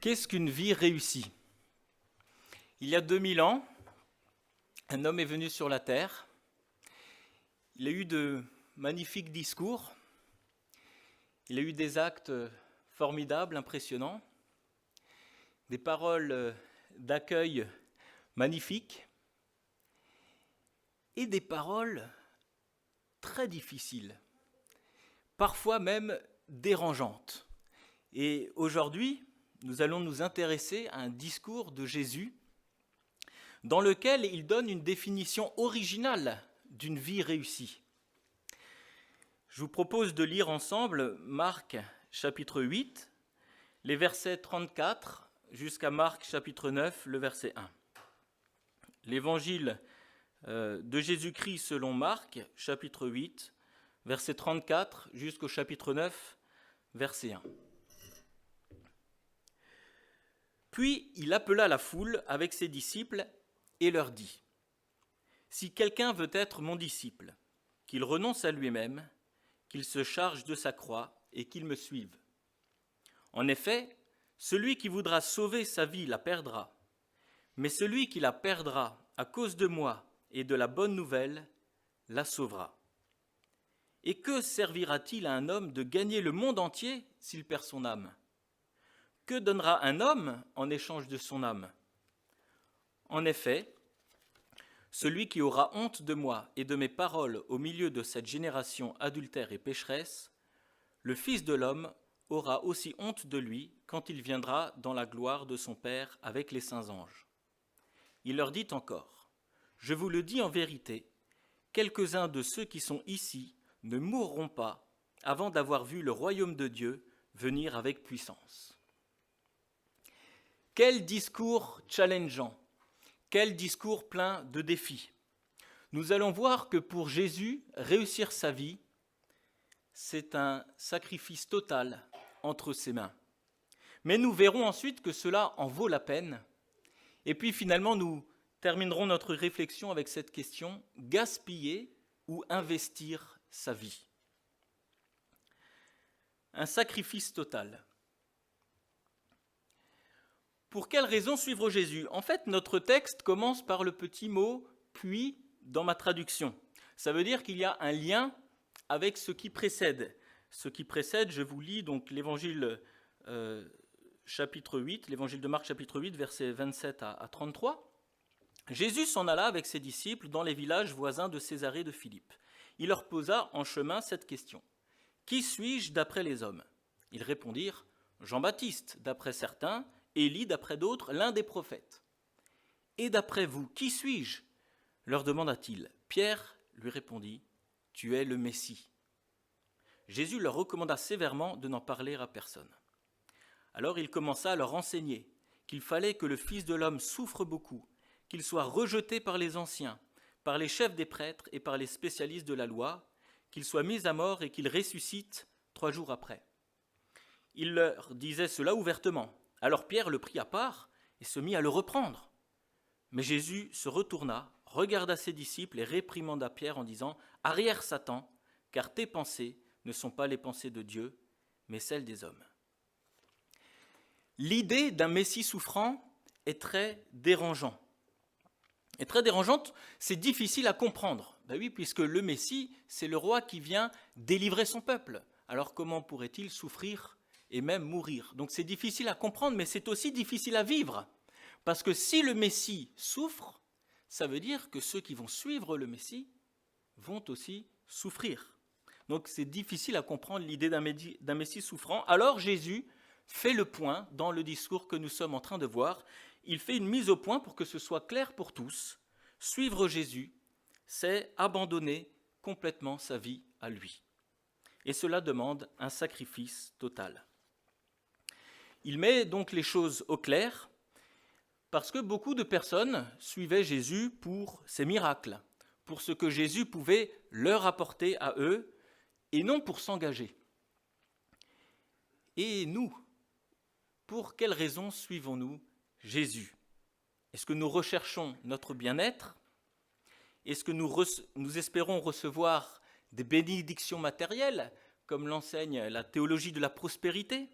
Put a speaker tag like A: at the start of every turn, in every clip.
A: Qu'est-ce qu'une vie réussie? Il y a 2000 ans, un homme est venu sur la terre. Il a eu de magnifiques discours. Il a eu des actes formidables, impressionnants. Des paroles d'accueil magnifiques. Et des paroles très difficiles, parfois même dérangeantes. Et aujourd'hui, nous allons nous intéresser à un discours de Jésus dans lequel il donne une définition originale d'une vie réussie. Je vous propose de lire ensemble Marc chapitre 8, les versets 34 jusqu'à Marc chapitre 9, le verset 1. L'évangile de Jésus-Christ selon Marc chapitre 8, verset 34 jusqu'au chapitre 9, verset 1. Puis il appela la foule avec ses disciples et leur dit : « Si quelqu'un veut être mon disciple, qu'il renonce à lui-même, qu'il se charge de sa croix et qu'il me suive. En effet, celui qui voudra sauver sa vie la perdra, mais celui qui la perdra à cause de moi et de la bonne nouvelle la sauvera. Et que servira-t-il à un homme de gagner le monde entier s'il perd son âme ? Que donnera un homme en échange de son âme ? En effet, celui qui aura honte de moi et de mes paroles au milieu de cette génération adultère et pécheresse, le Fils de l'homme aura aussi honte de lui quand il viendra dans la gloire de son Père avec les saints anges. Il leur dit encore : je vous le dis en vérité, quelques-uns de ceux qui sont ici ne mourront pas avant d'avoir vu le royaume de Dieu venir avec puissance. Quel discours challengeant, quel discours plein de défis. Nous allons voir que pour Jésus, réussir sa vie, c'est un sacrifice total entre ses mains. Mais nous verrons ensuite que cela en vaut la peine. Et puis finalement, nous terminerons notre réflexion avec cette question : gaspiller ou investir sa vie ? Un sacrifice total. Pour quelle raison suivre Jésus ? En fait, notre texte commence par le petit mot « puis » dans ma traduction. Ça veut dire qu'il y a un lien avec ce qui précède. Ce qui précède, je vous lis donc l'évangile chapitre 8, l'évangile de Marc chapitre 8, versets 27 à 33. Jésus s'en alla avec ses disciples dans les villages voisins de Césarée de Philippe. Il leur posa en chemin cette question : « Qui suis-je d'après les hommes ?» Ils répondirent : « Jean-Baptiste d'après certains, Élie d'après d'autres, l'un des prophètes. »« Et d'après vous, qui suis-je » leur demanda-t-il. Pierre lui répondit : « Tu es le Messie. » Jésus leur recommanda sévèrement de n'en parler à personne. Alors il commença à leur enseigner qu'il fallait que le Fils de l'homme souffre beaucoup, qu'il soit rejeté par les anciens, par les chefs des prêtres et par les spécialistes de la loi, qu'il soit mis à mort et qu'il ressuscite 3 jours après. Il leur disait cela ouvertement. Alors Pierre le prit à part et se mit à le reprendre. Mais Jésus se retourna, regarda ses disciples et réprimanda Pierre en disant : « Arrière Satan, car tes pensées ne sont pas les pensées de Dieu, mais celles des hommes. » L'idée d'un Messie souffrant est très dérangeante. C'est difficile à comprendre. Ben oui, puisque le Messie, c'est le roi qui vient délivrer son peuple. Alors comment pourrait-il souffrir et même mourir ? Donc c'est difficile à comprendre, mais c'est aussi difficile à vivre. Parce que si le Messie souffre, ça veut dire que ceux qui vont suivre le Messie vont aussi souffrir. Donc c'est difficile à comprendre l'idée d'un Messie souffrant. Alors Jésus fait le point dans le discours que nous sommes en train de voir. Il fait une mise au point pour que ce soit clair pour tous. Suivre Jésus, c'est abandonner complètement sa vie à lui. Et cela demande un sacrifice total. Il met donc les choses au clair parce que beaucoup de personnes suivaient Jésus pour ses miracles, pour ce que Jésus pouvait leur apporter à eux et non pour s'engager. Et nous, pour quelles raisons suivons-nous Jésus ? Est-ce que nous recherchons notre bien-être ? Est-ce que nous espérons recevoir des bénédictions matérielles, comme l'enseigne la théologie de la prospérité ?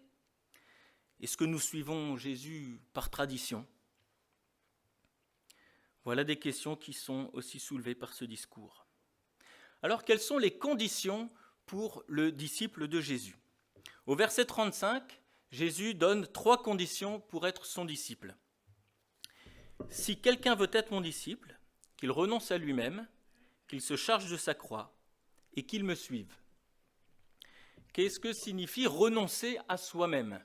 A: Est-ce que nous suivons Jésus par tradition? Voilà des questions qui sont aussi soulevées par ce discours. Alors, quelles sont les conditions pour le disciple de Jésus? Au verset 35, Jésus donne 3 conditions pour être son disciple. Si quelqu'un veut être mon disciple, qu'il renonce à lui-même, qu'il se charge de sa croix et qu'il me suive. Qu'est-ce que signifie renoncer à soi-même?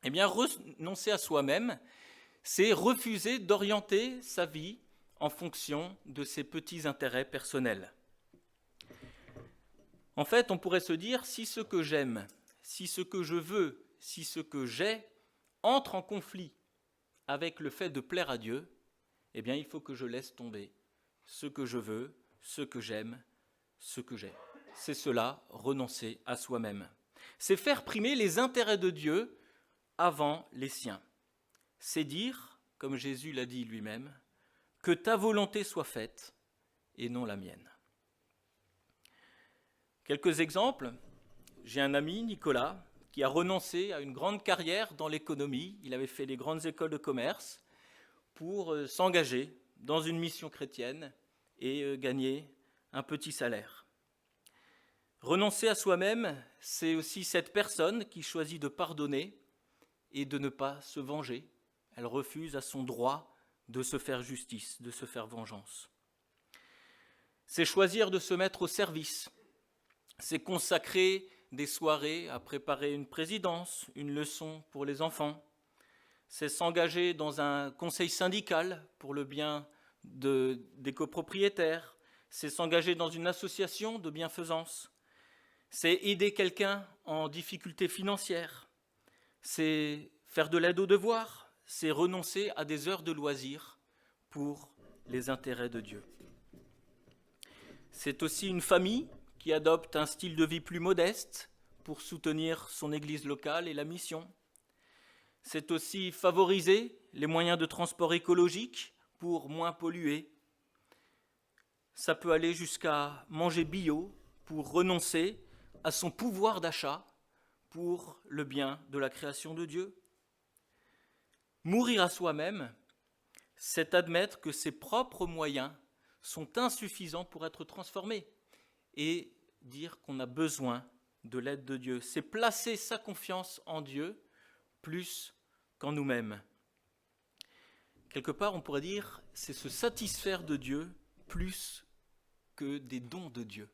A: Eh bien, renoncer à soi-même, c'est refuser d'orienter sa vie en fonction de ses petits intérêts personnels. En fait, on pourrait se dire, si ce que j'aime, si ce que je veux, si ce que j'ai entre en conflit avec le fait de plaire à Dieu, eh bien, il faut que je laisse tomber ce que je veux, ce que j'aime, ce que j'ai. C'est cela, renoncer à soi-même. C'est faire primer les intérêts de Dieu avant les siens. C'est dire, comme Jésus l'a dit lui-même, que ta volonté soit faite et non la mienne. Quelques exemples. J'ai un ami, Nicolas, qui a renoncé à une grande carrière dans l'économie. Il avait fait les grandes écoles de commerce pour s'engager dans une mission chrétienne et gagner un petit salaire. Renoncer à soi-même, c'est aussi cette personne qui choisit de pardonner et de ne pas se venger. Elle refuse à son droit de se faire justice, de se faire vengeance. C'est choisir de se mettre au service. C'est consacrer des soirées à préparer une présidence, une leçon pour les enfants. C'est s'engager dans un conseil syndical pour le bien des copropriétaires. C'est s'engager dans une association de bienfaisance. C'est aider quelqu'un en difficulté financière. C'est faire de l'aide aux devoirs. C'est renoncer à des heures de loisirs pour les intérêts de Dieu. C'est aussi une famille qui adopte un style de vie plus modeste pour soutenir son église locale et la mission. C'est aussi favoriser les moyens de transport écologique pour moins polluer. Ça peut aller jusqu'à manger bio pour renoncer à son pouvoir d'achat pour le bien de la création de Dieu. Mourir à soi-même, c'est admettre que ses propres moyens sont insuffisants pour être transformés et dire qu'on a besoin de l'aide de Dieu. C'est placer sa confiance en Dieu plus qu'en nous-mêmes. Quelque part, on pourrait dire, c'est se satisfaire de Dieu plus que des dons de Dieu.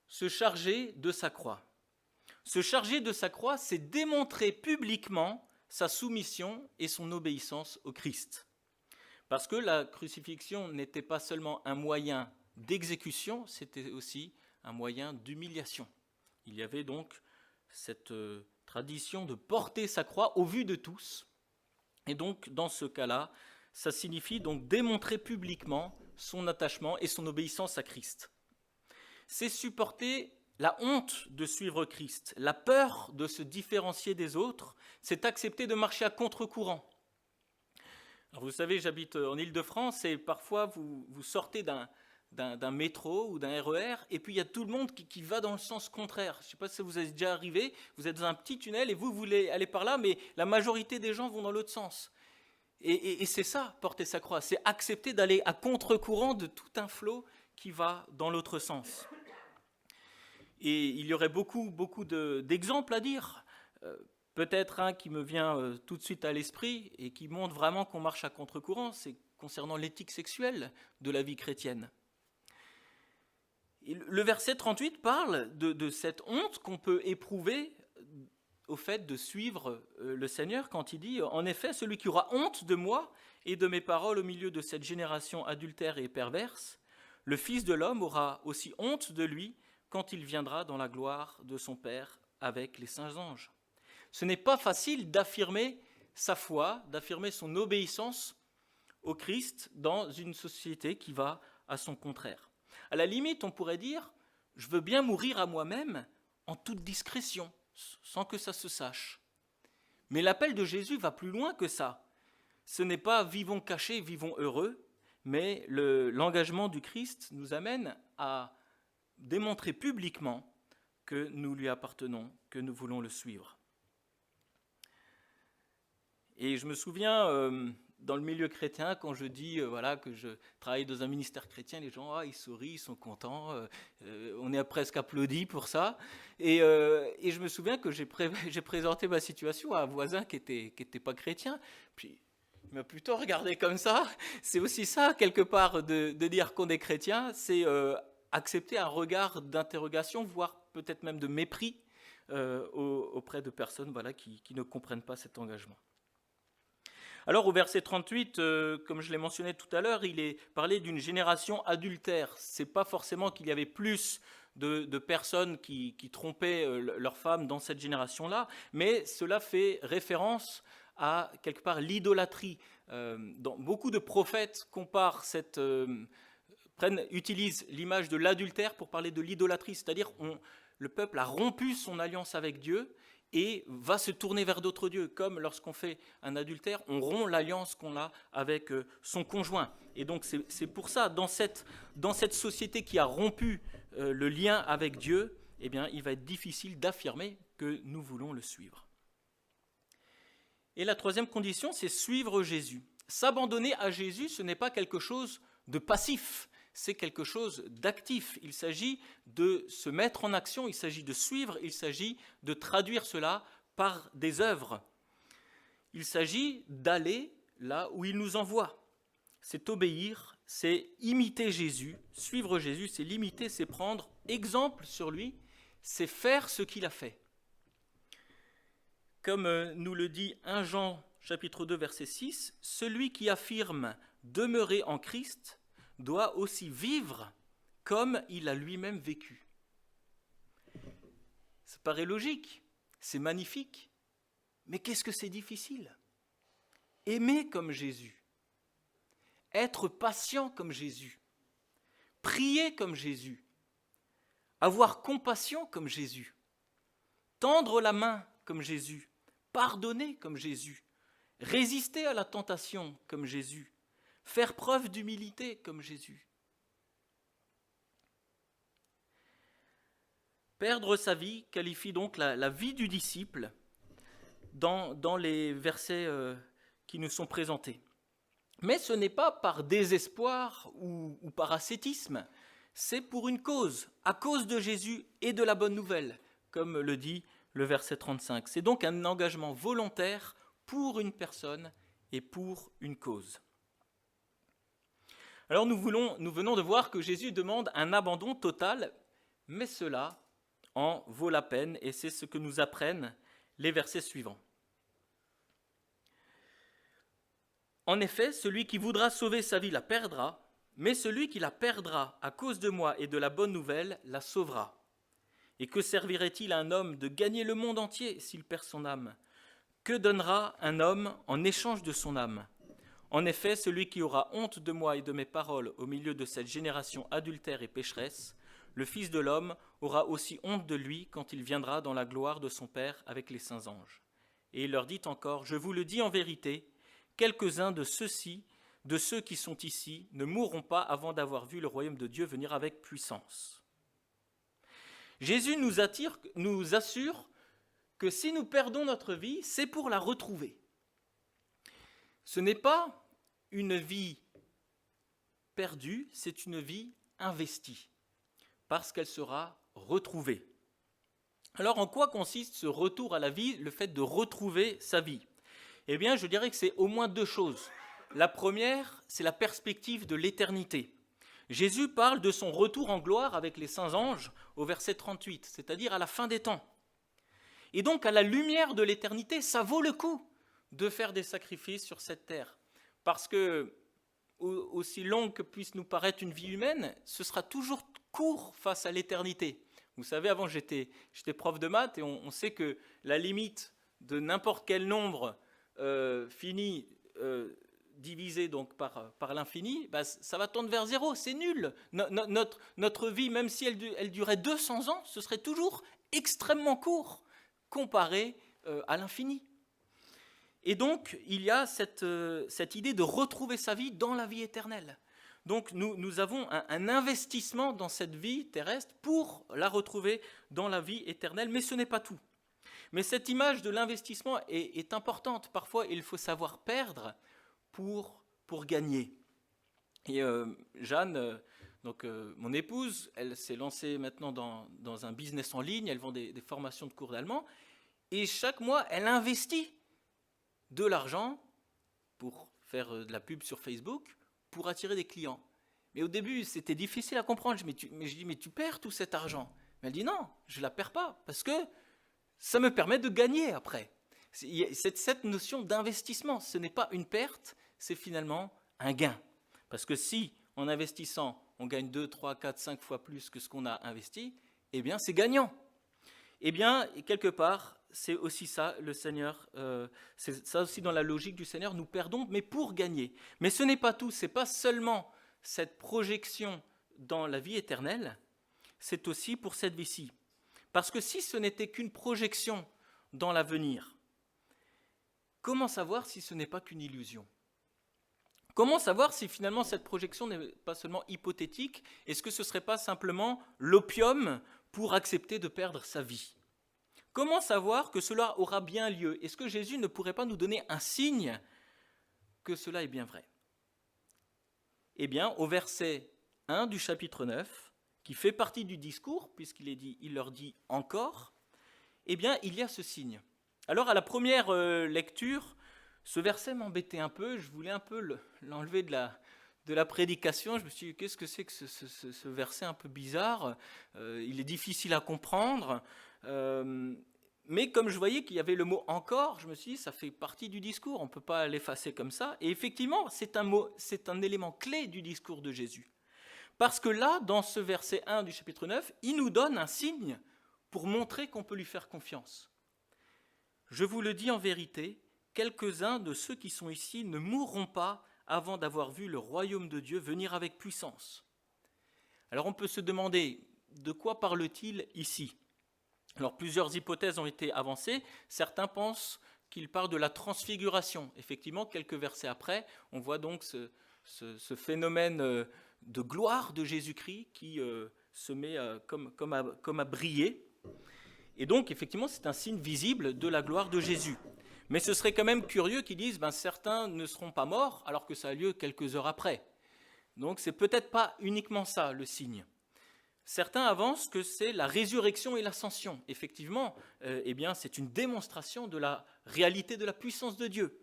A: Se charger de sa croix. Se charger de sa croix, c'est démontrer publiquement sa soumission et son obéissance au Christ. Parce que la crucifixion n'était pas seulement un moyen d'exécution, c'était aussi un moyen d'humiliation. Il y avait donc cette tradition de porter sa croix au vu de tous. Et donc, dans ce cas-là, ça signifie donc démontrer publiquement son attachement et son obéissance à Christ. C'est supporter la honte de suivre Christ, la peur de se différencier des autres, c'est accepter de marcher à contre-courant. Alors vous savez, j'habite en Île-de-France et parfois vous sortez d'un métro ou d'un RER et puis il y a tout le monde qui va dans le sens contraire. Je ne sais pas si ça vous est déjà arrivé, vous êtes dans un petit tunnel et vous voulez aller par là, mais la majorité des gens vont dans l'autre sens. Et c'est ça, porter sa croix, c'est accepter d'aller à contre-courant de tout un flot qui va dans l'autre sens. Et il y aurait beaucoup d'exemples à dire. Peut-être un qui me vient tout de suite à l'esprit et qui montre vraiment qu'on marche à contre-courant, c'est concernant l'éthique sexuelle de la vie chrétienne. Et le verset 38 parle de cette honte qu'on peut éprouver au fait de suivre le Seigneur quand il dit « En effet, celui qui aura honte de moi et de mes paroles au milieu de cette génération adultère et perverse, le Fils de l'homme aura aussi honte de lui quand il viendra dans la gloire de son Père avec les saints anges. » Ce n'est pas facile d'affirmer sa foi, d'affirmer son obéissance au Christ dans une société qui va à son contraire. À la limite, on pourrait dire « Je veux bien mourir à moi-même en toute discrétion, sans que ça se sache. » Mais l'appel de Jésus va plus loin que ça. Ce n'est pas « vivons cachés, vivons heureux », mais l'engagement du Christ nous amène à démontrer publiquement que nous lui appartenons, que nous voulons le suivre. Et je me souviens, dans le milieu chrétien, quand je dis que je travaille dans un ministère chrétien, les gens ils sourient, ils sont contents, on est presque applaudis pour ça. Et je me souviens que j'ai présenté ma situation à un voisin qui était pas chrétien, puis il m'a plutôt regardé comme ça. C'est aussi ça, quelque part, de dire qu'on est chrétien, c'est accepter un regard d'interrogation, voire peut-être même de mépris auprès de personnes qui ne comprennent pas cet engagement. Alors au verset 38, comme je l'ai mentionné tout à l'heure, il est parlé d'une génération adultère. Ce n'est pas forcément qu'il y avait plus de personnes qui trompaient leurs femmes dans cette génération-là, mais cela fait référence à quelque part l'idolâtrie. Beaucoup de prophètes utilisent l'image de l'adultère pour parler de l'idolâtrie, c'est-à-dire le peuple a rompu son alliance avec Dieu et va se tourner vers d'autres dieux, comme lorsqu'on fait un adultère, on rompt l'alliance qu'on a avec son conjoint. Et donc c'est pour ça, dans cette société qui a rompu le lien avec Dieu, eh bien, il va être difficile d'affirmer que nous voulons le suivre. Et la troisième condition, c'est suivre Jésus. S'abandonner à Jésus, ce n'est pas quelque chose de passif, c'est quelque chose d'actif. Il s'agit de se mettre en action, il s'agit de suivre, il s'agit de traduire cela par des œuvres. Il s'agit d'aller là où il nous envoie. C'est obéir, c'est imiter Jésus. Suivre Jésus, c'est l'imiter, c'est prendre exemple sur lui, c'est faire ce qu'il a fait. Comme nous le dit 1 Jean chapitre 2 verset 6, celui qui affirme demeurer en Christ doit aussi vivre comme il a lui-même vécu. Ça paraît logique, c'est magnifique, mais qu'est-ce que c'est difficile ? Aimer comme Jésus, être patient comme Jésus, prier comme Jésus, avoir compassion comme Jésus, tendre la main comme Jésus, pardonner comme Jésus, résister à la tentation comme Jésus, faire preuve d'humilité comme Jésus. Perdre sa vie qualifie donc la vie du disciple dans les versets qui nous sont présentés. Mais ce n'est pas par désespoir ou par ascétisme, c'est pour une cause, à cause de Jésus et de la bonne nouvelle, comme le dit le verset 35. C'est donc un engagement volontaire pour une personne et pour une cause. Alors nous venons de voir que Jésus demande un abandon total, mais cela en vaut la peine, et c'est ce que nous apprennent les versets suivants. En effet, celui qui voudra sauver sa vie la perdra, mais celui qui la perdra à cause de moi et de la bonne nouvelle la sauvera. Et que servirait-il à un homme de gagner le monde entier s'il perd son âme ? Que donnera un homme en échange de son âme ? En effet, celui qui aura honte de moi et de mes paroles au milieu de cette génération adultère et pécheresse, le Fils de l'homme aura aussi honte de lui quand il viendra dans la gloire de son Père avec les saints anges. Et il leur dit encore, je vous le dis en vérité, quelques-uns de ceux-ci, de ceux qui sont ici, ne mourront pas avant d'avoir vu le royaume de Dieu venir avec puissance. Jésus nous assure que si nous perdons notre vie, c'est pour la retrouver. Ce n'est pas une vie perdue, c'est une vie investie, parce qu'elle sera retrouvée. Alors en quoi consiste ce retour à la vie, le fait de retrouver sa vie ? Eh bien, je dirais que c'est au moins deux choses. La première, c'est la perspective de l'éternité. Jésus parle de son retour en gloire avec les saints anges au verset 38, c'est-à-dire à la fin des temps. Et donc, à la lumière de l'éternité, ça vaut le coup de faire des sacrifices sur cette terre. Parce que, aussi longue que puisse nous paraître une vie humaine, ce sera toujours court face à l'éternité. Vous savez, avant, j'étais prof de maths et on sait que la limite de n'importe quel nombre fini divisé donc par l'infini, ça va tendre vers zéro, c'est nul. Notre vie, même si elle durait 200 ans, ce serait toujours extrêmement court comparé à l'infini. Et donc, il y a cette idée de retrouver sa vie dans la vie éternelle. Donc nous avons un investissement dans cette vie terrestre pour la retrouver dans la vie éternelle, mais ce n'est pas tout. Mais cette image de l'investissement est importante. Parfois, il faut savoir perdre pour gagner. Et Jeanne, mon épouse, elle s'est lancée maintenant dans un business en ligne, elle vend des formations de cours d'allemand, et chaque mois, elle investit de l'argent pour faire de la pub sur Facebook, pour attirer des clients. Mais au début, c'était difficile à comprendre. Je dis, mais tu perds tout cet argent. Mais elle dit, non, je ne la perds pas, parce que ça me permet de gagner après. C'est cette notion d'investissement. Ce n'est pas une perte, c'est finalement un gain. Parce que si, en investissant, on gagne 2, 3, 4, 5 fois plus que ce qu'on a investi, eh bien, c'est gagnant. Eh bien, quelque part, c'est aussi ça, le Seigneur, c'est ça aussi dans la logique du Seigneur, nous perdons, mais pour gagner. Mais ce n'est pas tout, ce n'est pas seulement cette projection dans la vie éternelle, c'est aussi pour cette vie-ci. Parce que si ce n'était qu'une projection dans l'avenir, comment savoir si ce n'est pas qu'une illusion ? Comment savoir si finalement cette projection n'est pas seulement hypothétique? Est-ce que ce ne serait pas simplement l'opium pour accepter de perdre sa vie? Comment savoir que cela aura bien lieu? Est-ce que Jésus ne pourrait pas nous donner un signe que cela est bien vrai? Eh bien, au verset 1 du chapitre 9, qui fait partie du discours, puisqu'il est dit, il leur dit encore, eh bien, il y a ce signe. Alors, à la première lecture, ce verset m'embêtait un peu, je voulais un peu l'enlever de la prédication. Je me suis dit, qu'est-ce que c'est que ce verset un peu bizarre? Il est difficile à comprendre. Mais comme je voyais qu'il y avait le mot « encore », je me suis dit, ça fait partie du discours, on ne peut pas l'effacer comme ça. Et effectivement, c'est un élément clé du discours de Jésus. Parce que là, dans ce verset 1 du chapitre 9, il nous donne un signe pour montrer qu'on peut lui faire confiance. Je vous le dis en vérité, quelques-uns de ceux qui sont ici ne mourront pas avant d'avoir vu le royaume de Dieu venir avec puissance. Alors on peut se demander, de quoi parle-t-il ici ? Alors plusieurs hypothèses ont été avancées. Certains pensent qu'il parle de la transfiguration. Effectivement, quelques versets après, on voit donc ce phénomène de gloire de Jésus-Christ qui se met comme à briller. Et donc, effectivement, c'est un signe visible de la gloire de Jésus. Mais ce serait quand même curieux qu'ils disent certains ne seront pas morts alors que ça a lieu quelques heures après. Donc, c'est peut-être pas uniquement ça le signe. Certains avancent que c'est la résurrection et l'ascension. Effectivement, eh bien, c'est une démonstration de la réalité de la puissance de Dieu.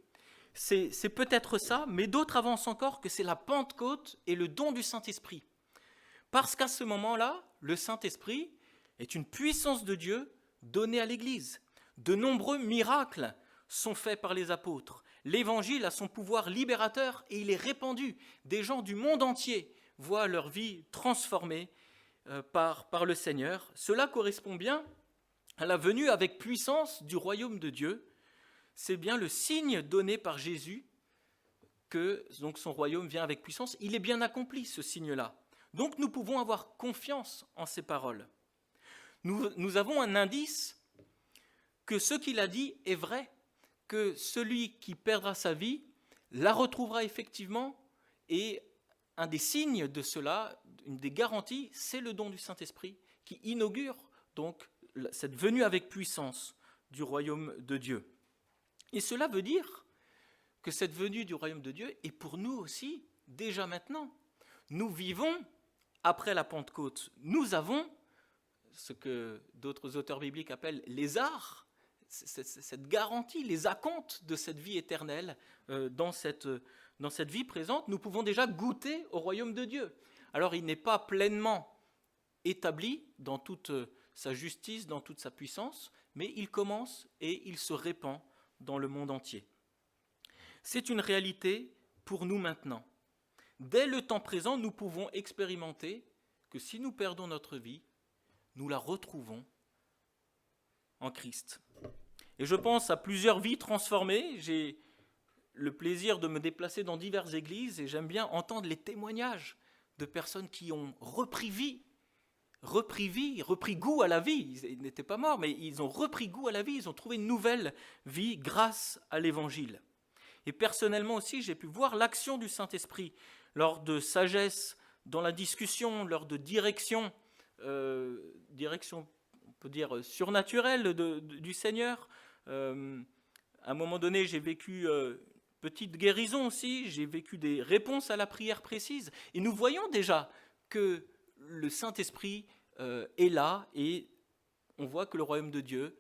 A: C'est peut-être ça, mais d'autres avancent encore que c'est la Pentecôte et le don du Saint-Esprit. Parce qu'à ce moment-là, le Saint-Esprit est une puissance de Dieu donnée à l'Église. De nombreux miracles sont faits par les apôtres. L'Évangile a son pouvoir libérateur et il est répandu. Des gens du monde entier voient leur vie transformée par le Seigneur. Cela correspond bien à la venue avec puissance du royaume de Dieu. C'est bien le signe donné par Jésus que donc son royaume vient avec puissance. Il est bien accompli, ce signe-là. Donc nous pouvons avoir confiance en ces paroles. Nous avons un indice que ce qu'il a dit est vrai, que celui qui perdra sa vie la retrouvera effectivement, et un des signes de cela, une des garanties, c'est le don du Saint-Esprit qui inaugure donc cette venue avec puissance du royaume de Dieu. Et cela veut dire que cette venue du royaume de Dieu est pour nous aussi déjà maintenant. Nous vivons après la Pentecôte. Nous avons ce que d'autres auteurs bibliques appellent les arts, cette garantie, les acomptes de cette vie éternelle dans cette vie présente. Nous pouvons déjà goûter au royaume de Dieu. Alors il n'est pas pleinement établi dans toute sa justice, dans toute sa puissance, mais il commence et il se répand dans le monde entier. C'est une réalité pour nous maintenant. Dès le temps présent, nous pouvons expérimenter que si nous perdons notre vie, nous la retrouvons en Christ. Et je pense à plusieurs vies transformées. J'ai le plaisir de me déplacer dans diverses églises et j'aime bien entendre les témoignages de personnes qui ont repris goût à la vie. Ils n'étaient pas morts, mais ils ont repris goût à la vie, ils ont trouvé une nouvelle vie grâce à l'Évangile. Et personnellement aussi, j'ai pu voir l'action du Saint-Esprit lors de sagesse dans la discussion, lors de direction, on peut dire surnaturelle du Seigneur. À un moment donné, j'ai vécu petite guérison aussi, j'ai vécu des réponses à la prière précise. Et nous voyons déjà que le Saint-Esprit est là et on voit que le royaume de Dieu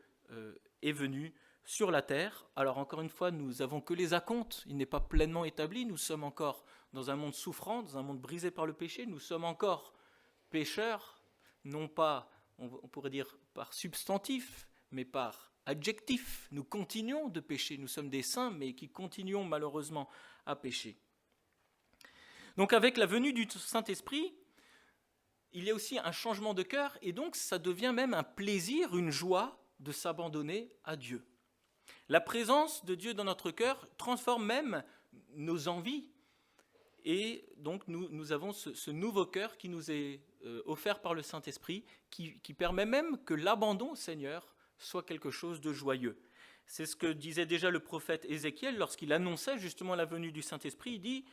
A: est venu sur la terre. Alors encore une fois, nous n'avons que les acomptes, il n'est pas pleinement établi, nous sommes encore dans un monde souffrant, dans un monde brisé par le péché, nous sommes encore pécheurs, non pas, on pourrait dire par substantif, mais par adjectif. Nous continuons de pécher, nous sommes des saints, mais qui continuons malheureusement à pécher. Donc avec la venue du Saint-Esprit, il y a aussi un changement de cœur, et donc ça devient même un plaisir, une joie de s'abandonner à Dieu. La présence de Dieu dans notre cœur transforme même nos envies, et donc nous avons ce nouveau cœur qui nous est offert par le Saint-Esprit, qui permet même que l'abandon au Seigneur soit quelque chose de joyeux. C'est ce que disait déjà le prophète Ézéchiel lorsqu'il annonçait justement la venue du Saint-Esprit. Il dit,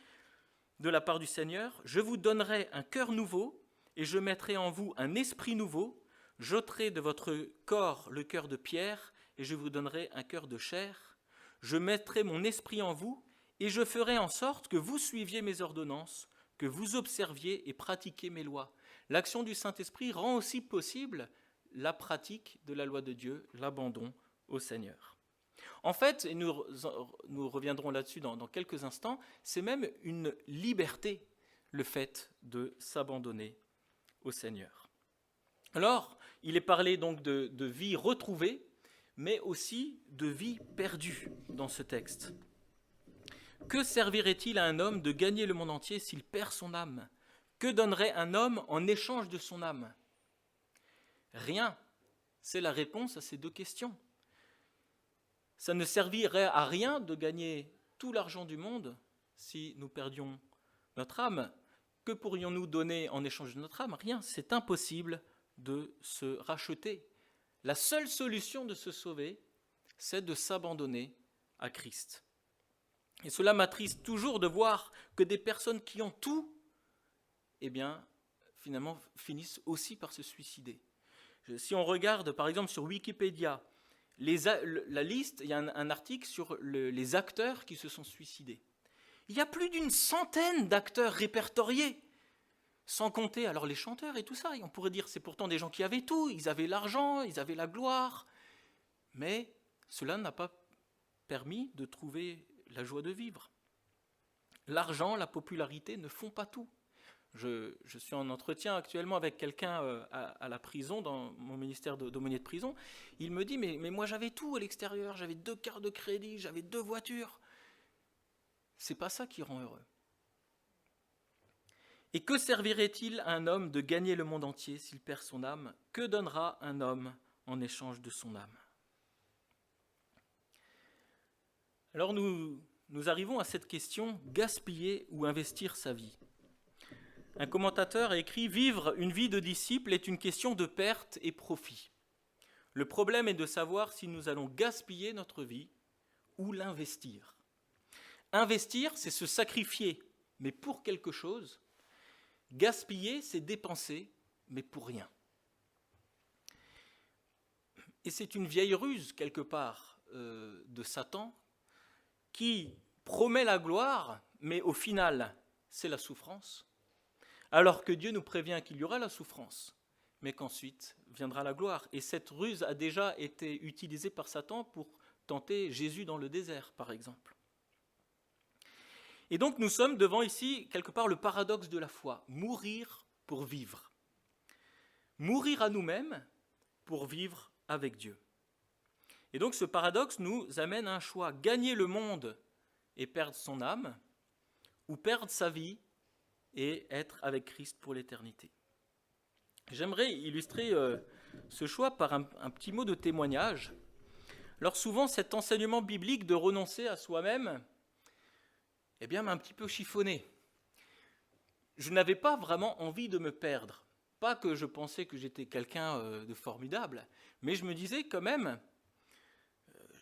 A: de la part du Seigneur, « Je vous donnerai un cœur nouveau, et je mettrai en vous un esprit nouveau, j'ôterai de votre corps le cœur de pierre, et je vous donnerai un cœur de chair. Je mettrai mon esprit en vous, et je ferai en sorte que vous suiviez mes ordonnances, que vous observiez et pratiquiez mes lois. » L'action du Saint-Esprit rend aussi possible la pratique de la loi de Dieu, l'abandon au Seigneur. En fait, et nous reviendrons là-dessus dans quelques instants, c'est même une liberté, le fait de s'abandonner au Seigneur. Alors, il est parlé donc de vie retrouvée, mais aussi de vie perdue dans ce texte. Que servirait-il à un homme de gagner le monde entier s'il perd son âme ? Que donnerait un homme en échange de son âme ? Rien. C'est la réponse à ces deux questions. Ça ne servirait à rien de gagner tout l'argent du monde si nous perdions notre âme. Que pourrions-nous donner en échange de notre âme ? Rien. C'est impossible de se racheter. La seule solution de se sauver, c'est de s'abandonner à Christ. Et cela m'attriste toujours de voir que des personnes qui ont tout, eh bien, finalement, finissent aussi par se suicider. Si on regarde, par exemple, sur Wikipédia, la liste, il y a un article sur les acteurs qui se sont suicidés. Il y a plus d'une centaine d'acteurs répertoriés, sans compter alors les chanteurs et tout ça. Et on pourrait dire c'est pourtant des gens qui avaient tout, ils avaient l'argent, ils avaient la gloire, mais cela n'a pas permis de trouver la joie de vivre. L'argent, la popularité ne font pas tout. Je suis en entretien actuellement avec quelqu'un à la prison, dans mon ministère d'aumônier de prison. Il me dit, mais moi j'avais tout à l'extérieur, j'avais 2 cartes de crédit, j'avais 2 voitures. C'est pas ça qui rend heureux. Et que servirait-il à un homme de gagner le monde entier s'il perd son âme ? Que donnera un homme en échange de son âme ? Alors nous arrivons à cette question, gaspiller ou investir sa vie. Un commentateur a écrit « Vivre une vie de disciple est une question de perte et profit. Le problème est de savoir si nous allons gaspiller notre vie ou l'investir. Investir, c'est se sacrifier, mais pour quelque chose. Gaspiller, c'est dépenser, mais pour rien. » Et c'est une vieille ruse, quelque part, de Satan, qui promet la gloire, mais au final, c'est la souffrance. Alors que Dieu nous prévient qu'il y aura la souffrance, mais qu'ensuite viendra la gloire. Et cette ruse a déjà été utilisée par Satan pour tenter Jésus dans le désert, par exemple. Et donc nous sommes devant ici, quelque part, le paradoxe de la foi. Mourir pour vivre. Mourir à nous-mêmes pour vivre avec Dieu. Et donc ce paradoxe nous amène à un choix. Gagner le monde et perdre son âme, ou perdre sa vie et être avec Christ pour l'éternité. J'aimerais illustrer ce choix par un petit mot de témoignage. Alors souvent, cet enseignement biblique de renoncer à soi-même, eh bien, m'a un petit peu chiffonné. Je n'avais pas vraiment envie de me perdre. Pas que je pensais que j'étais quelqu'un de formidable, mais je me disais quand même,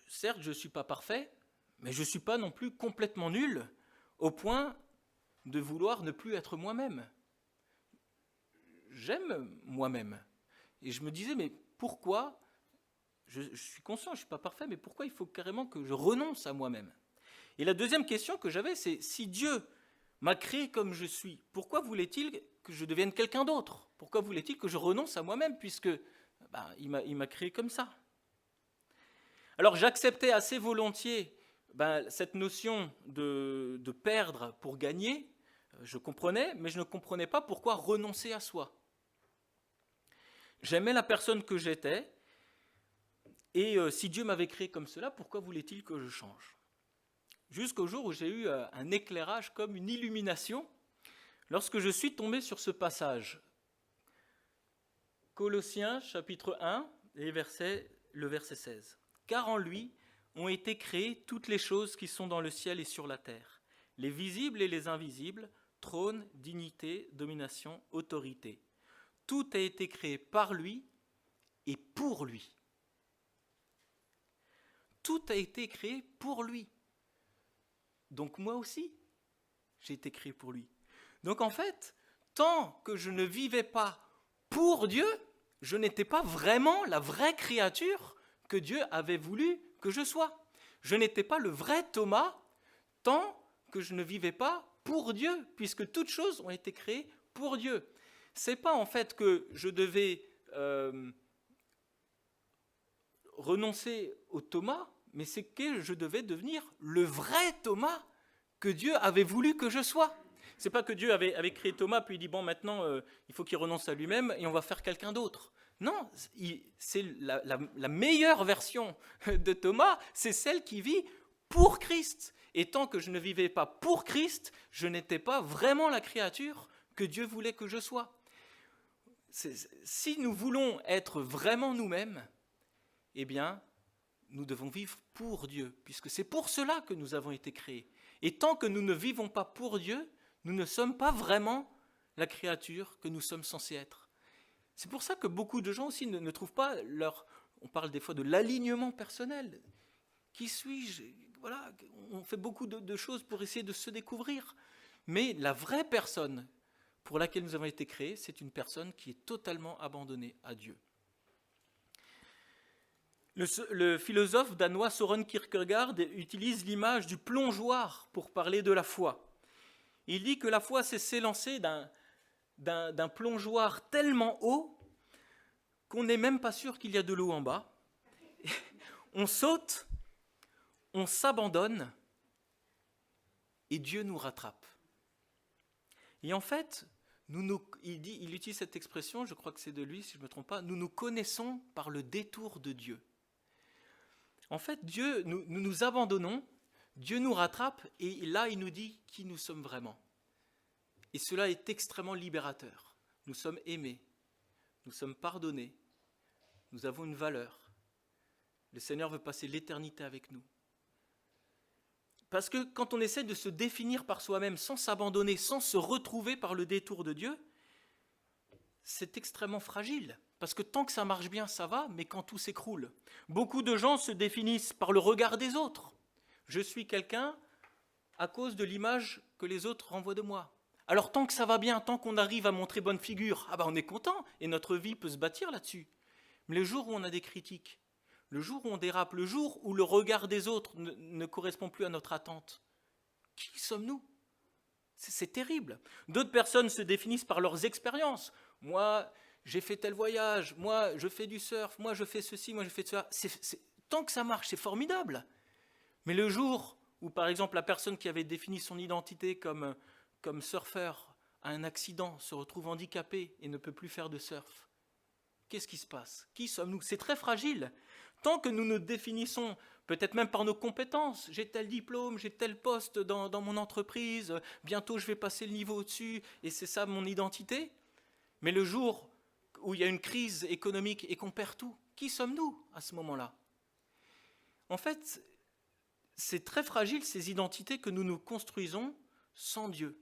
A: certes, je ne suis pas parfait, mais je ne suis pas non plus complètement nul, au point de vouloir ne plus être moi-même. J'aime moi-même. Et je me disais, mais pourquoi, je suis conscient, je ne suis pas parfait, mais pourquoi il faut carrément que je renonce à moi-même? Et la deuxième question que j'avais, c'est si Dieu m'a créé comme je suis, pourquoi voulait-il que je devienne quelqu'un d'autre? Pourquoi voulait-il que je renonce à moi-même, puisque il m'a créé comme ça? Alors j'acceptais assez volontiers cette notion de perdre pour gagner, je comprenais, mais je ne comprenais pas pourquoi renoncer à soi. J'aimais la personne que j'étais, et si Dieu m'avait créé comme cela, pourquoi voulait-il que je change? Jusqu'au jour où j'ai eu un éclairage comme une illumination, lorsque je suis tombé sur ce passage. Colossiens chapitre 1, et le verset 16. Car en lui ont été créées toutes les choses qui sont dans le ciel et sur la terre, les visibles et les invisibles, trône, dignité, domination, autorité. Tout a été créé par lui et pour lui. Tout a été créé pour lui. Donc moi aussi, j'ai été créé pour lui. Donc en fait, tant que je ne vivais pas pour Dieu, je n'étais pas vraiment la vraie créature que Dieu avait voulu que je sois. Je n'étais pas le vrai Thomas tant que je ne vivais pas pour Dieu, puisque toutes choses ont été créées pour Dieu. C'est pas en fait que je devais renoncer au Thomas, mais c'est que je devais devenir le vrai Thomas que Dieu avait voulu que je sois. C'est pas que Dieu avait créé Thomas puis il dit bon maintenant il faut qu'il renonce à lui-même et on va faire quelqu'un d'autre. Non, c'est la meilleure version de Thomas, c'est celle qui vit pour Christ. Et tant que je ne vivais pas pour Christ, je n'étais pas vraiment la créature que Dieu voulait que je sois. Si nous voulons être vraiment nous-mêmes, eh bien, nous devons vivre pour Dieu, puisque c'est pour cela que nous avons été créés. Et tant que nous ne vivons pas pour Dieu, nous ne sommes pas vraiment la créature que nous sommes censés être. C'est pour ça que beaucoup de gens aussi ne trouvent pas leur... On parle des fois de l'alignement personnel. Qui suis-je? Voilà, on fait beaucoup de choses pour essayer de se découvrir. Mais la vraie personne pour laquelle nous avons été créés, c'est une personne qui est totalement abandonnée à Dieu. Le philosophe danois Søren Kierkegaard utilise l'image du plongeoir pour parler de la foi. Il dit que la foi, c'est s'élancer d'un plongeoir tellement haut qu'on n'est même pas sûr qu'il y a de l'eau en bas. On saute, on s'abandonne et Dieu nous rattrape. Et en fait, il utilise cette expression, je crois que c'est de lui si je ne me trompe pas, nous nous connaissons par le détour de Dieu. En fait, Dieu, nous nous abandonnons, Dieu nous rattrape et là il nous dit qui nous sommes vraiment. Et cela est extrêmement libérateur. Nous sommes aimés, nous sommes pardonnés, nous avons une valeur. Le Seigneur veut passer l'éternité avec nous. Parce que quand on essaie de se définir par soi-même sans s'abandonner, sans se retrouver par le détour de Dieu, c'est extrêmement fragile. Parce que tant que ça marche bien, ça va, mais quand tout s'écroule. Beaucoup de gens se définissent par le regard des autres. Je suis quelqu'un à cause de l'image que les autres renvoient de moi. Alors tant que ça va bien, tant qu'on arrive à montrer bonne figure, on est content et notre vie peut se bâtir là-dessus. Mais le jour où on a des critiques, le jour où on dérape, le jour où le regard des autres ne correspond plus à notre attente, qui sommes-nous ? C'est terrible. D'autres personnes se définissent par leurs expériences. Moi, j'ai fait tel voyage, moi, je fais du surf, moi, je fais ceci, moi, je fais ça. Tant que ça marche, c'est formidable. Mais le jour où, par exemple, la personne qui avait défini son identité comme surfeur a un accident, se retrouve handicapé et ne peut plus faire de surf, qu'est-ce qui se passe? Qui sommes-nous? C'est très fragile. Tant que nous nous définissons, peut-être même par nos compétences, j'ai tel diplôme, j'ai tel poste dans mon entreprise, bientôt je vais passer le niveau au-dessus, et c'est ça mon identité. Mais le jour où il y a une crise économique et qu'on perd tout, qui sommes-nous à ce moment-là? En fait, c'est très fragile ces identités que nous nous construisons sans Dieu.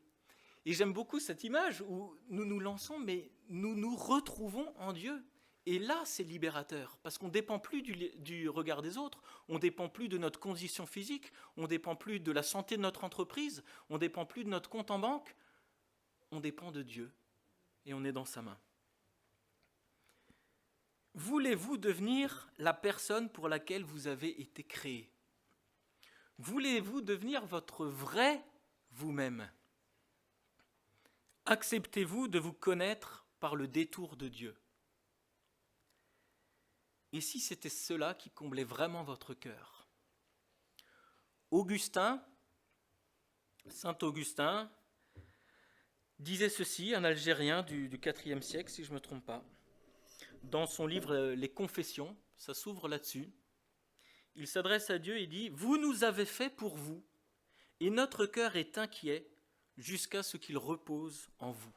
A: Et j'aime beaucoup cette image où nous nous lançons, mais nous nous retrouvons en Dieu. Et là, c'est libérateur, parce qu'on ne dépend plus du regard des autres, on ne dépend plus de notre condition physique, on ne dépend plus de la santé de notre entreprise, on ne dépend plus de notre compte en banque, on dépend de Dieu, et on est dans sa main. Voulez-vous devenir la personne pour laquelle vous avez été créé ? Voulez-vous devenir votre vrai vous-même ? Acceptez-vous de vous connaître par le détour de Dieu ? Et si c'était cela qui comblait vraiment votre cœur ? Saint Augustin, disait ceci, un Algérien du IVe siècle, si je ne me trompe pas. Dans son livre Les Confessions, ça s'ouvre là-dessus. Il s'adresse à Dieu et dit « Vous nous avez fait pour vous, et notre cœur est inquiet jusqu'à ce qu'il repose en vous. »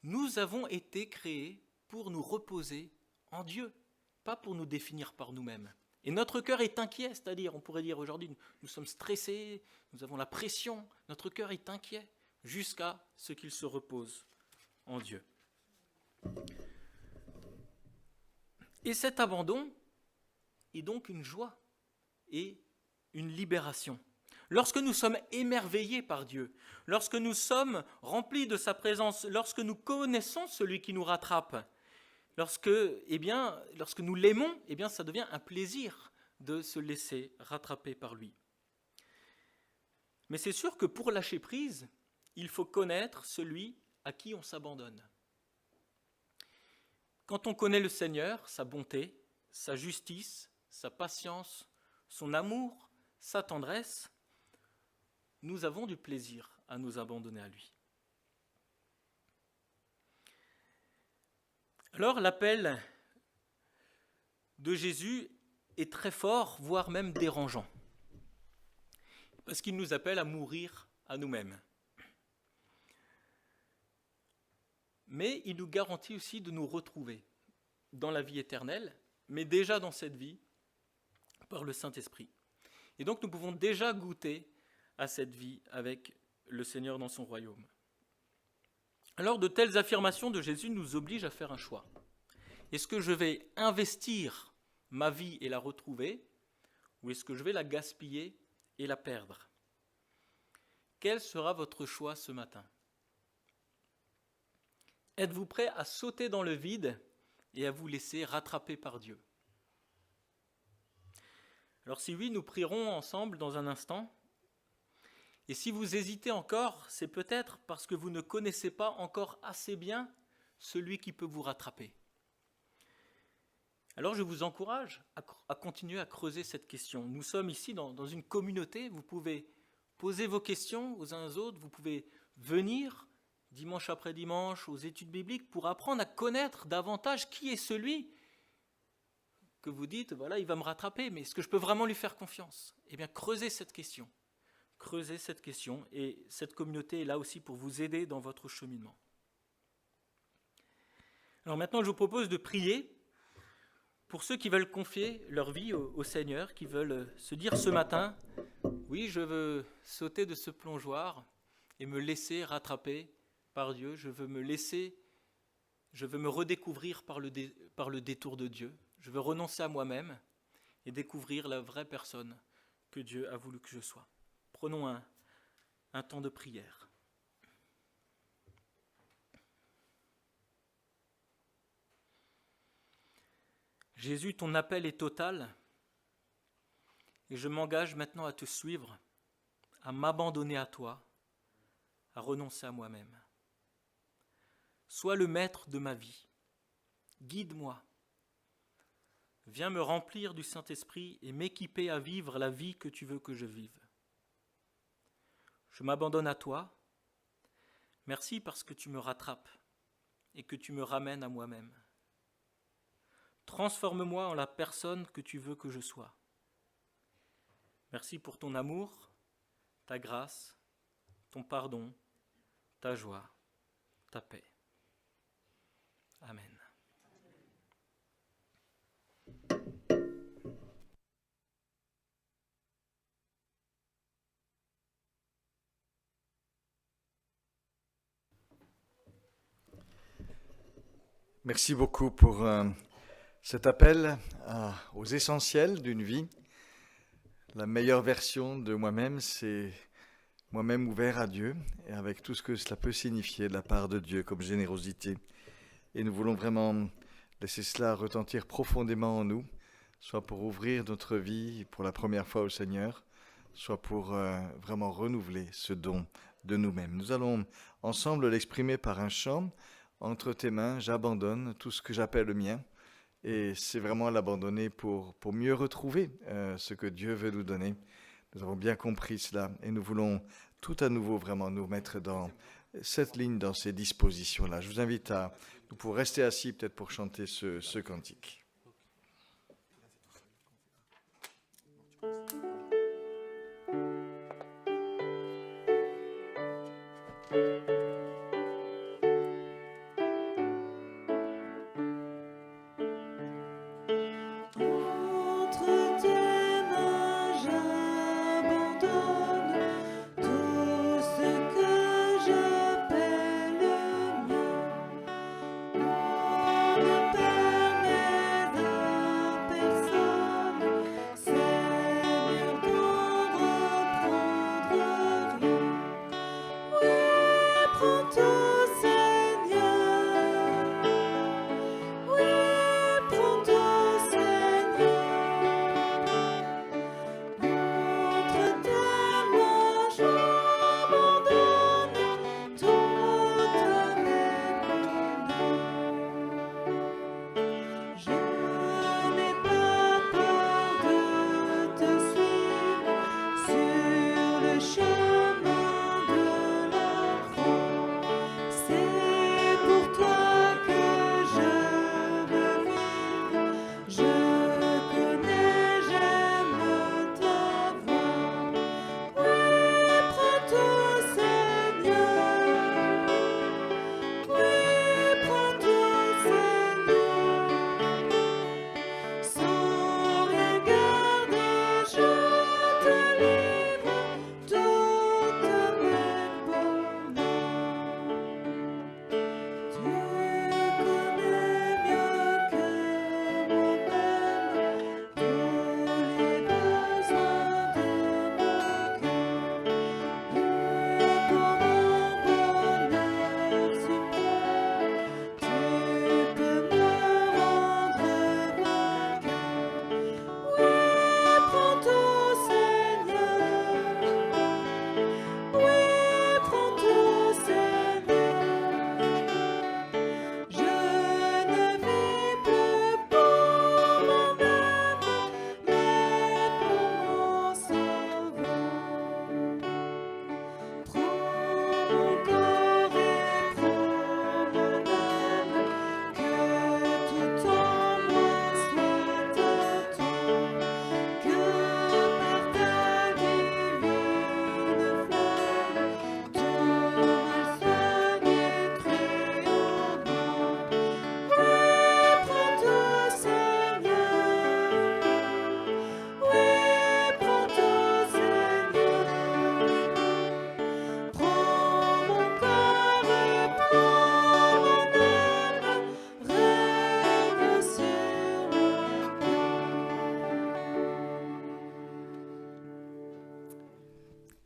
A: Nous avons été créés pour nous reposer en Dieu, pas pour nous définir par nous-mêmes. Et notre cœur est inquiet, c'est-à-dire, on pourrait dire aujourd'hui, nous sommes stressés, nous avons la pression, notre cœur est inquiet jusqu'à ce qu'il se repose en Dieu. Et cet abandon est donc une joie et une libération. Lorsque nous sommes émerveillés par Dieu, lorsque nous sommes remplis de sa présence, lorsque nous connaissons celui qui nous rattrape, lorsque nous l'aimons, ça devient un plaisir de se laisser rattraper par lui. Mais c'est sûr que pour lâcher prise, il faut connaître celui à qui on s'abandonne. Quand on connaît le Seigneur, sa bonté, sa justice, sa patience, son amour, sa tendresse, nous avons du plaisir à nous abandonner à lui. Alors l'appel de Jésus est très fort, voire même dérangeant, parce qu'il nous appelle à mourir à nous-mêmes. Mais il nous garantit aussi de nous retrouver dans la vie éternelle, mais déjà dans cette vie, par le Saint-Esprit. Et donc nous pouvons déjà goûter à cette vie avec le Seigneur dans son royaume. Alors de telles affirmations de Jésus nous obligent à faire un choix. Est-ce que je vais investir ma vie et la retrouver, ou est-ce que je vais la gaspiller et la perdre ? Quel sera votre choix ce matin ? Êtes-vous prêt à sauter dans le vide et à vous laisser rattraper par Dieu ? Alors si oui, nous prierons ensemble dans un instant. Et si vous hésitez encore, c'est peut-être parce que vous ne connaissez pas encore assez bien celui qui peut vous rattraper. Alors je vous encourage à continuer à creuser cette question. Nous sommes ici dans une communauté, vous pouvez poser vos questions aux uns aux autres, vous pouvez venir dimanche après dimanche aux études bibliques pour apprendre à connaître davantage qui est celui que vous dites, voilà, il va me rattraper, mais est-ce que je peux vraiment lui faire confiance ? Eh bien, creusez cette question. Creusez cette question et cette communauté est là aussi pour vous aider dans votre cheminement. Alors maintenant, je vous propose de prier pour ceux qui veulent confier leur vie au Seigneur, qui veulent se dire ce matin, oui, je veux sauter de ce plongeoir et me laisser rattraper par Dieu, je veux me redécouvrir par le détour de Dieu, je veux renoncer à moi-même et découvrir la vraie personne que Dieu a voulu que je sois. Prenons un temps de prière. Jésus, ton appel est total et je m'engage maintenant à te suivre, à m'abandonner à toi, à renoncer à moi-même. Sois le maître de ma vie, guide-moi, viens me remplir du Saint-Esprit et m'équiper à vivre la vie que tu veux que je vive. Je m'abandonne à toi, merci parce que tu me rattrapes et que tu me ramènes à moi-même. Transforme-moi en la personne que tu veux que je sois. Merci pour ton amour, ta grâce, ton pardon, ta joie, ta paix. Amen.
B: Merci beaucoup pour cet appel aux essentiels d'une vie. La meilleure version de moi-même, c'est moi-même ouvert à Dieu et avec tout ce que cela peut signifier de la part de Dieu comme générosité. Et nous voulons vraiment laisser cela retentir profondément en nous, soit pour ouvrir notre vie pour la première fois au Seigneur, soit pour vraiment renouveler ce don de nous-mêmes. Nous allons ensemble l'exprimer par un chant. Entre tes mains, j'abandonne tout ce que j'appelle le mien. Et c'est vraiment l'abandonner pour mieux retrouver ce que Dieu veut nous donner. Nous avons bien compris cela et nous voulons tout à nouveau vraiment nous mettre dans cette ligne, dans ces dispositions-là. Je vous invite à nous pour rester assis peut-être pour chanter ce cantique.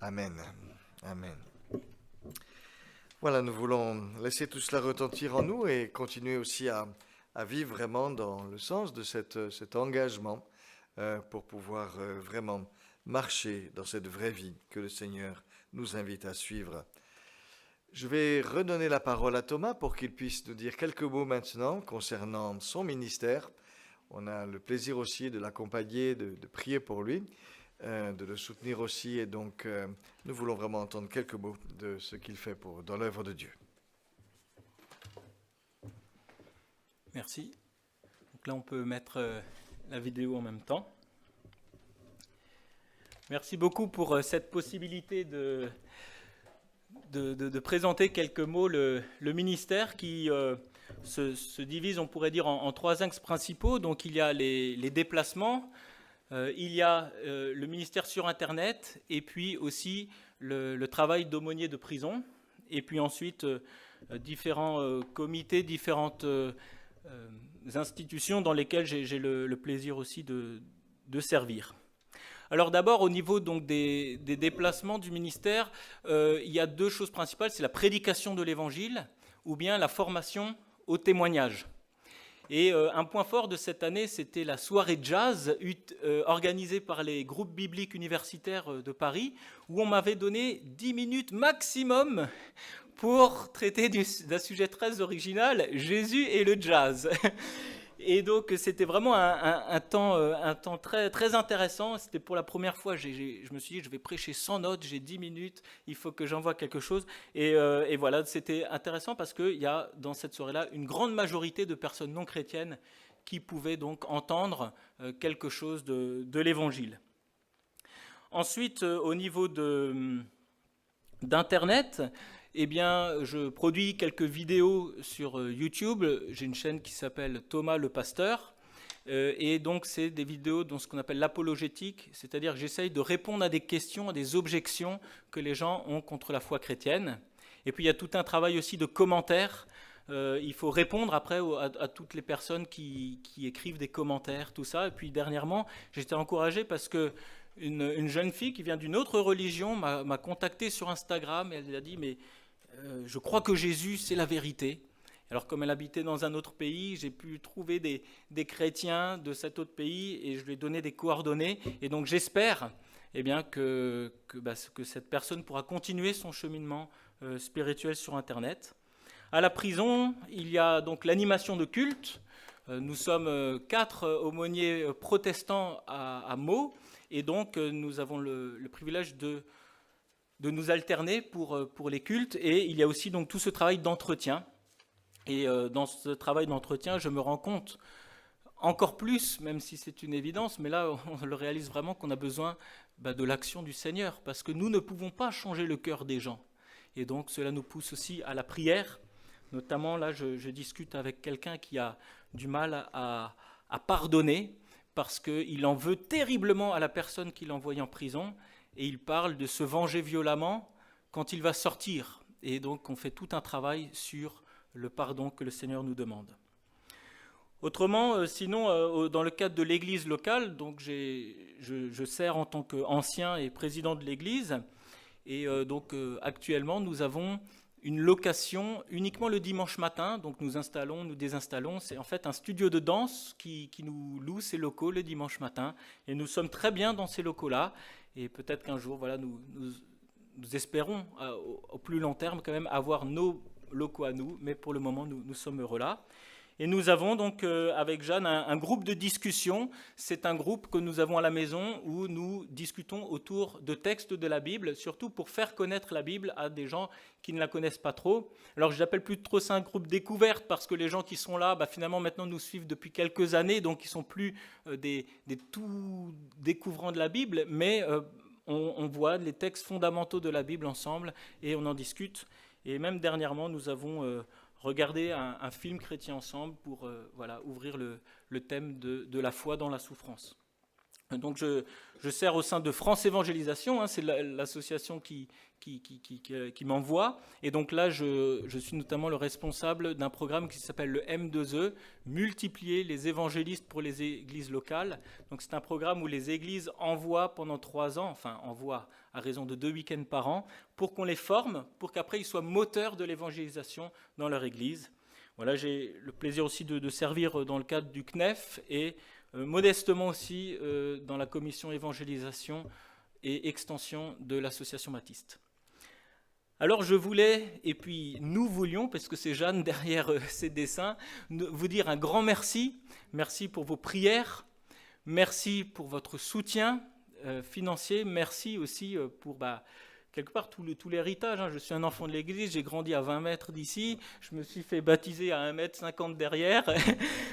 B: Amen. Amen. Voilà, nous voulons laisser tout cela retentir en nous et continuer aussi à vivre vraiment dans le sens de cet engagement pour pouvoir vraiment marcher dans cette vraie vie que le Seigneur nous invite à suivre. Je vais redonner la parole à Thomas pour qu'il puisse nous dire quelques mots maintenant concernant son ministère. On a le plaisir aussi de l'accompagner, de prier pour lui, de le soutenir aussi. Et donc, nous voulons vraiment entendre quelques mots de ce qu'il fait dans l'œuvre de Dieu.
A: Merci. Donc là, on peut mettre la vidéo en même temps. Merci beaucoup pour cette possibilité de présenter quelques mots le ministère qui se divise, on pourrait dire, en trois axes principaux. Donc il y a les déplacements, il y a le ministère sur Internet, et puis aussi le travail d'aumônier de prison, et puis ensuite différents comités, différentes institutions dans lesquelles j'ai le plaisir aussi de servir. Alors d'abord, au niveau donc, des déplacements du ministère, il y a deux choses principales, c'est la prédication de l'Évangile ou bien la formation au témoignage. Et un point fort de cette année, c'était la soirée jazz organisée par les groupes bibliques universitaires de Paris, où on m'avait donné 10 minutes maximum pour traiter d'un sujet très original, Jésus et le jazz. Et donc c'était vraiment un temps très, très intéressant. C'était pour la première fois, je me suis dit, je vais prêcher sans notes, j'ai 10 minutes, il faut que j'envoie quelque chose. Et voilà, c'était intéressant parce qu'il y a dans cette soirée-là une grande majorité de personnes non chrétiennes qui pouvaient donc entendre quelque chose de l'Évangile. Ensuite, au niveau d'Internet, eh bien, je produis quelques vidéos sur YouTube. J'ai une chaîne qui s'appelle Thomas le Pasteur. Et donc, c'est des vidéos dans ce qu'on appelle l'apologétique, c'est-à-dire que j'essaye de répondre à des questions, à des objections que les gens ont contre la foi chrétienne. Et puis, il y a tout un travail aussi de commentaires. Il faut répondre après à toutes les personnes qui écrivent des commentaires, tout ça. Et puis, dernièrement, j'ai été encouragé parce que une jeune fille qui vient d'une autre religion m'a contacté sur Instagram et elle a dit « mais je crois que Jésus, c'est la vérité ». Alors comme elle habitait dans un autre pays, j'ai pu trouver des chrétiens de cet autre pays et je lui ai donné des coordonnées. Et donc j'espère eh bien, que cette personne pourra continuer son cheminement spirituel sur Internet. À la prison, il y a donc l'animation de culte. Nous sommes 4 aumôniers protestants à Meaux. Et donc, nous avons le privilège de nous alterner pour les cultes. Et il y a aussi donc tout ce travail d'entretien. Et dans ce travail d'entretien, je me rends compte encore plus, même si c'est une évidence, mais là, on le réalise vraiment qu'on a besoin de l'action du Seigneur, parce que nous ne pouvons pas changer le cœur des gens. Et donc, cela nous pousse aussi à la prière. Notamment, là, je discute avec quelqu'un qui a du mal à pardonner, parce qu'il en veut terriblement à la personne qui l'a envoyé en prison, et il parle de se venger violemment quand il va sortir. Et donc on fait tout un travail sur le pardon que le Seigneur nous demande. Autrement, sinon, dans le cadre de l'église locale, donc je sers en tant qu'ancien et président de l'église, et donc actuellement nous avons une location uniquement le dimanche matin, donc nous installons, nous désinstallons. C'est en fait un studio de danse qui nous loue ces locaux le dimanche matin. Et nous sommes très bien dans ces locaux-là. Et peut-être qu'un jour, voilà, nous espérons au plus long terme quand même avoir nos locaux à nous. Mais pour le moment, nous sommes heureux là. Et nous avons donc avec Jeanne un groupe de discussion. C'est un groupe que nous avons à la maison où nous discutons autour de textes de la Bible, surtout pour faire connaître la Bible à des gens qui ne la connaissent pas trop. Alors je n'appelle plus trop ça un groupe découverte parce que les gens qui sont là, finalement maintenant nous suivent depuis quelques années, donc ils ne sont plus des tout découvrants de la Bible, mais on voit les textes fondamentaux de la Bible ensemble et on en discute. Et même dernièrement, nous avons regarder un film chrétien ensemble pour ouvrir le thème de la foi dans la souffrance. Donc je sers au sein de France Évangélisation, c'est l'association qui m'envoie. Et donc là, je suis notamment le responsable d'un programme qui s'appelle le M2E, Multiplier les évangélistes pour les églises locales. Donc c'est un programme où les églises envoient pendant 3 ans, envoient à raison de 2 week-ends par an, pour qu'on les forme, pour qu'après ils soient moteurs de l'évangélisation dans leur église. Voilà, j'ai le plaisir aussi de servir dans le cadre du CNEF et modestement aussi dans la commission évangélisation et extension de l'association Baptiste. Alors je voulais, et puis nous voulions, parce que c'est Jeanne derrière ces dessins, vous dire un grand merci. Merci pour vos prières, merci pour votre soutien financier, merci aussi pour quelque part tout l'héritage. Je suis un enfant de l'église, j'ai grandi à 20 mètres d'ici, je me suis fait baptiser à 1,50 m derrière.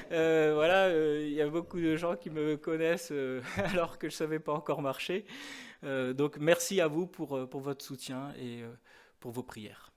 A: Il y a beaucoup de gens qui me connaissent alors que je ne savais pas encore marcher. Donc merci à vous pour votre soutien et pour vos prières.